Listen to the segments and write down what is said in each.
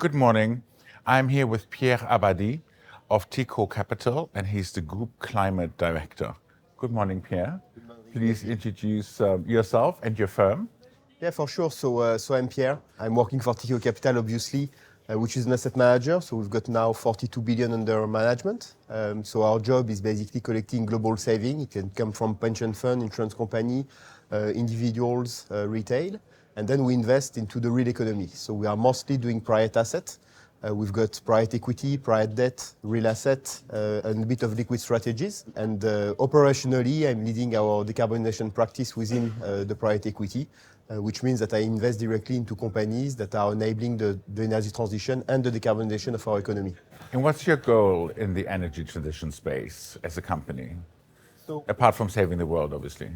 Good morning. I'm here with Pierre ABADIE of TIKEHAU Capital, and he's the Group Climate Director. Good morning, Pierre. Good morning. Please introduce yourself and your firm. Yeah, for sure. So I'm Pierre. I'm working for TIKEHAU Capital, obviously, which is an asset manager. So we've got now 42 billion under management. So our job is basically collecting global saving. It can come from pension fund, insurance company, individuals, retail. And then we invest into the real economy. So we are mostly doing private assets. We've got private equity, private debt, real asset, and a bit of liquid strategies. And operationally, I'm leading our decarbonization practice within the private equity, which means that I invest directly into companies that are enabling the energy transition and the decarbonization of our economy. And what's your goal in the energy transition space as a company? So, Apart from saving the world, obviously.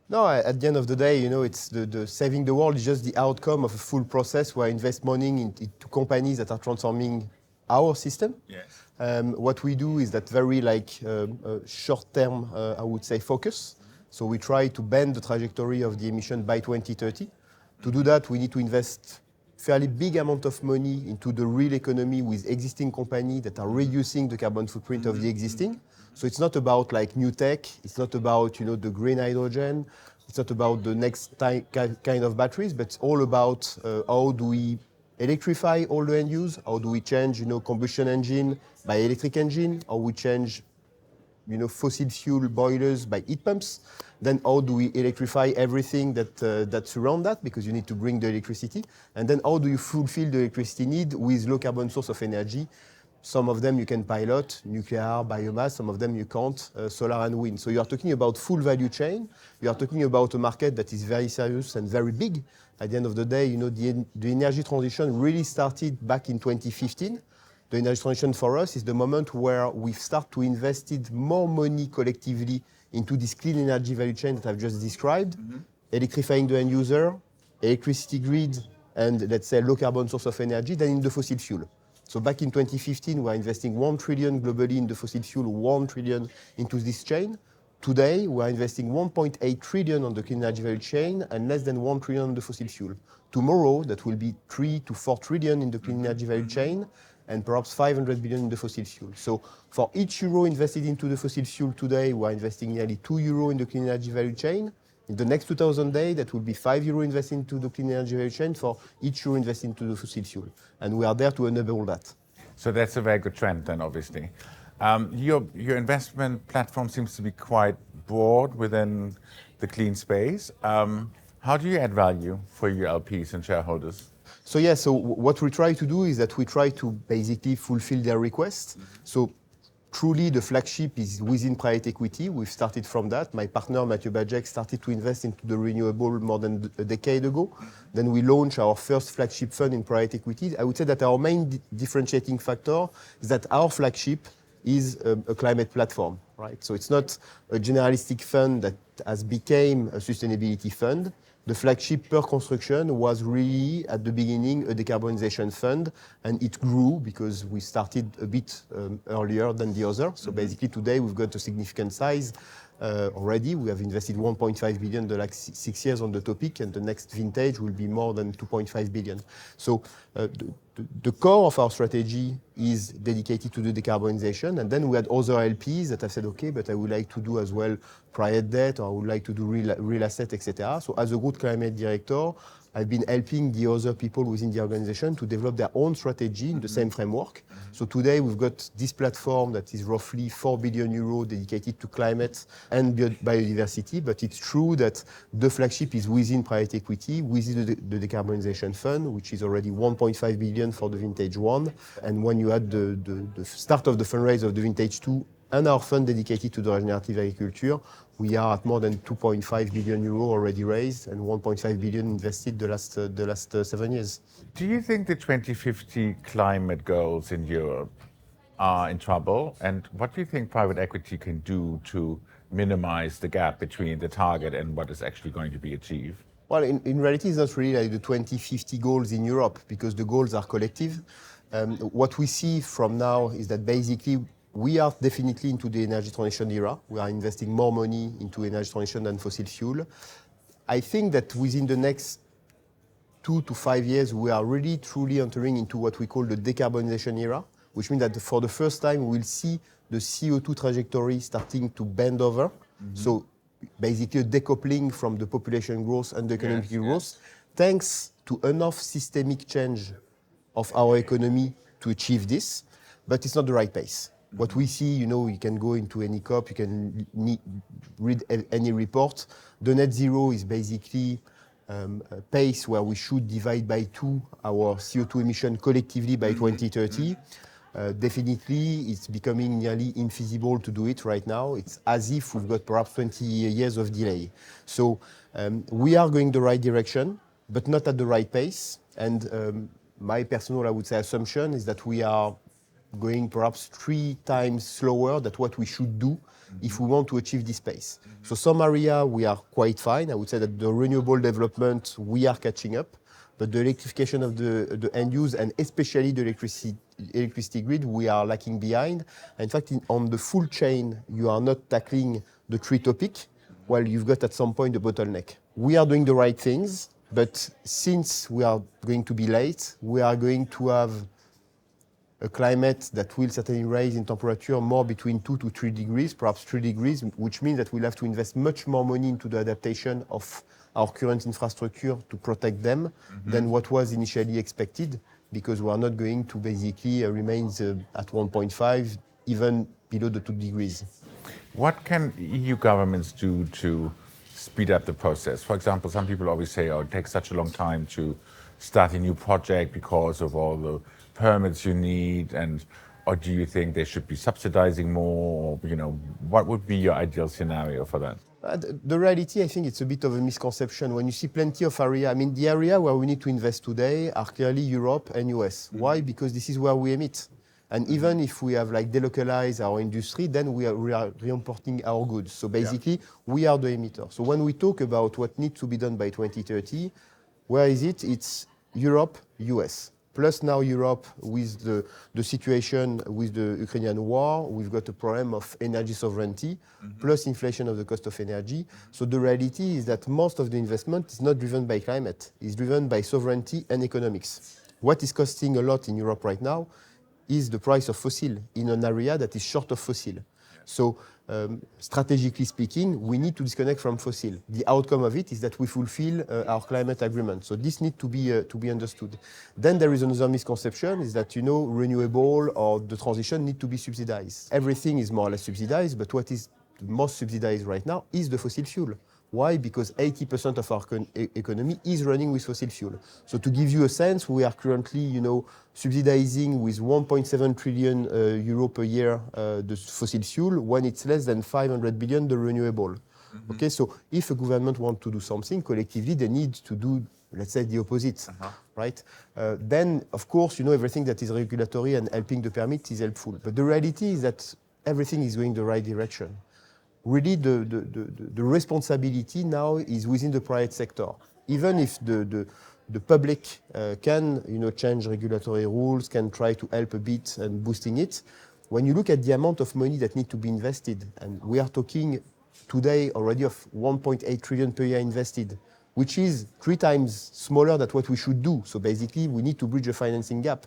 no, at the end of the day, it's the saving the world is just the outcome of a full process where I invest money into companies that are transforming our system. Yes. What we do is that very short-term, I would say, focus. So we try to bend the trajectory of the emission by 2030. To do that, we need to invest fairly big amount of money into the real economy with existing companies that are reducing the carbon footprint of the existing. So it's not about new tech. It's not about the green hydrogen. It's not about the next kind of batteries, but it's all about how do we electrify all the end use? How do we change combustion engine by electric engine? How we change fossil fuel boilers by heat pumps? Then how do we electrify everything that surround that, because you need to bring the electricity? And then how do you fulfill the electricity need with low carbon source of energy? Some of them you can pilot, nuclear, biomass, some of them you can't, solar and wind. So you are talking about full value chain. You are talking about a market that is very serious and very big. At the end of the day, the energy transition really started back in 2015. The energy transition for us is the moment where we start to invest more money collectively into this clean energy value chain that I've just described, electrifying the end user, electricity grid, and let's say low carbon source of energy than in the fossil fuel. So back in 2015, we're investing 1 trillion globally in the fossil fuel, 1 trillion into this chain. Today, we're investing 1.8 trillion on the clean energy value chain and less than 1 trillion on the fossil fuel. Tomorrow, that will be 3 to 4 trillion in the clean energy value chain and perhaps 500 billion in the fossil fuel. So for each euro invested into the fossil fuel today, we're investing nearly 2 euro in the clean energy value chain. In the next 2000 days, that will be 5 euro invested into the clean energy value chain for each euro invested into the fossil fuel. And we are there to enable that. So that's a very good trend then, obviously. Your investment platform seems to be quite broad within the clean space. How do you add value for your LPs and shareholders? So what we try to do is that we try to basically fulfill their requests. So truly, the flagship is within private equity. We've started from that. My partner, Mathieu Bajek, started to invest into the renewable more than a decade ago. Then we launched our first flagship fund in private equity. I would say that our main differentiating factor is that our flagship is a climate platform, right? So it's not a generalistic fund that has become a sustainability fund. The flagship per construction was really, at the beginning, a decarbonization fund, and it grew because we started a bit earlier than the other. So basically today we've got a significant size already. We have invested 1.5 billion the last 6 years on the topic, and the next vintage will be more than 2.5 billion. So the core of our strategy is dedicated to the decarbonization, and then we had other LPs that have said, okay, but I would like to do as well private debt, or I would like to do real asset, etc. So as a good climate director, I've been helping the other people within the organization to develop their own strategy in the same framework. So today we've got this platform that is roughly 4 billion euros dedicated to climate and biodiversity, but it's true that the flagship is within private equity, within the decarbonization fund, which is already 1.5 billion for the vintage one. And when you add the start of the fundraise of the vintage two and our fund dedicated to the regenerative agriculture, we are at more than 2.5 billion euro already raised and 1.5 billion invested the last 7 years. Do you think the 2050 climate goals in Europe are in trouble? And what do you think private equity can do to minimize the gap between the target and what is actually going to be achieved? Well, in reality, it's not really like the 2050 goals in Europe, because the goals are collective. What we see from now is that basically we are definitely into the energy transition era. We are investing more money into energy transition than fossil fuel. I think that within the next 2 to 5 years, we are really truly entering into what we call the decarbonization era, which means that for the first time, we'll see the CO2 trajectory starting to bend over. So basically a decoupling from the population growth and the economic growth, thanks to enough systemic change of our economy to achieve this, but it's not the right pace. What we see, you can go into any COP, you can read any report. The net zero is basically a pace where we should divide by 2 our CO2 emission collectively by 2030. Definitely, it's becoming nearly infeasible to do it right now. It's as if we've got perhaps 20 years of delay. So we are going the right direction, but not at the right pace. And my personal, I would say, assumption is that we are going perhaps 3 times slower than what we should do if we want to achieve this pace. So some area we are quite fine. I would say that the renewable development, we are catching up. But the electrification of the end use and especially the electricity grid, we are lacking behind. In fact, on the full chain, you are not tackling the 3 topics, while you've got at some point the bottleneck. We are doing the right things, but since we are going to be late, we are going to have a climate that will certainly raise in temperature more between 2 to 3 degrees, perhaps 3 degrees, which means that we'll have to invest much more money into the adaptation of our current infrastructure to protect them than what was initially expected, because we are not going to basically remain at 1.5, even below the 2 degrees. What can EU governments do to speed up the process? For example, some people always say, it takes such a long time to start a new project because of all the permits you need, or do you think they should be subsidizing more? Or, what would be your ideal scenario for that? The reality, I think it's a bit of a misconception. When you see plenty of area, the area where we need to invest today are clearly Europe and US. Why? Because this is where we emit. And even if we have delocalized our industry, then we are re-importing our goods. So basically, we are the emitter. So when we talk about what needs to be done by 2030, where is it? It's Europe, US. Plus now Europe, with the situation with the Ukrainian war, we've got a problem of energy sovereignty, plus inflation of the cost of energy. So the reality is that most of the investment is not driven by climate, it's driven by sovereignty and economics. What is costing a lot in Europe right now is the price of fossil in an area that is short of fossil. So strategically speaking, we need to disconnect from fossil. The outcome of it is that we fulfill our climate agreement. So this needs to be understood. Then there is another misconception, is that renewable or the transition need to be subsidized. Everything is more or less subsidized, but what is the most subsidized right now is the fossil fuel. Why? Because 80% of our economy is running with fossil fuel. So to give you a sense, we are currently, subsidizing with 1.7 trillion euro per year the fossil fuel, when it's less than 500 billion the renewable. Okay, so if a government wants to do something collectively, they need to do, let's say, the opposite, right? Then, of course, everything that is regulatory and helping the permit is helpful. But the reality is that everything is going the right direction. Really, the responsibility now is within the private sector. Even if the public can, change regulatory rules, can try to help a bit and boosting it. When you look at the amount of money that need to be invested, and we are talking today already of 1.8 trillion per year invested, which is 3 times smaller than what we should do. So basically, we need to bridge a financing gap.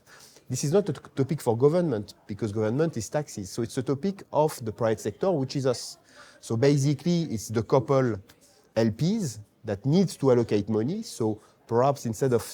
This is not a topic for government, because government is taxes. So it's a topic of the private sector, which is us. So basically, it's the couple LPs that needs to allocate money. So perhaps instead of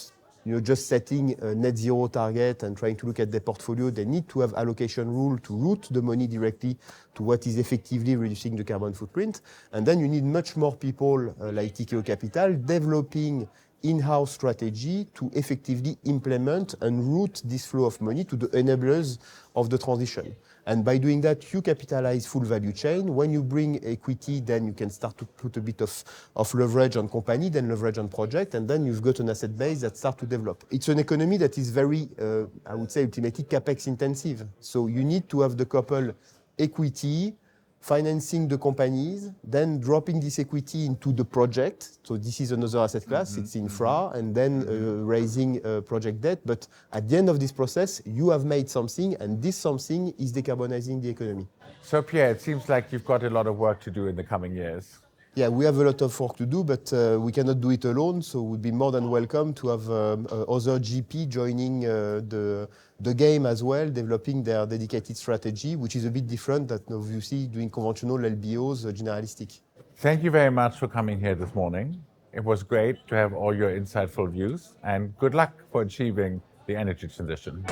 just setting a net zero target and trying to look at their portfolio, they need to have allocation rule to route the money directly to what is effectively reducing the carbon footprint. And then you need much more people like TIKEHAU Capital developing in-house strategy to effectively implement and route this flow of money to the enablers of the transition. And by doing that, you capitalize full value chain. When you bring equity, then you can start to put a bit of leverage on company, then leverage on project, and then you've got an asset base that starts to develop. It's an economy that is very, I would say, ultimately capex intensive. So you need to have the couple equity, financing the companies, then dropping this equity into the project. So this is another asset class, it's infra, and then raising project debt. But at the end of this process, you have made something, and this something is decarbonizing the economy. So Pierre, it seems like you've got a lot of work to do in the coming years. Yeah, we have a lot of work to do, but we cannot do it alone. So we'd be more than welcome to have other GP joining the game as well, developing their dedicated strategy, which is a bit different than obviously doing conventional LBOs, generalistic. Thank you very much for coming here this morning. It was great to have all your insightful views, and good luck for achieving the energy transition.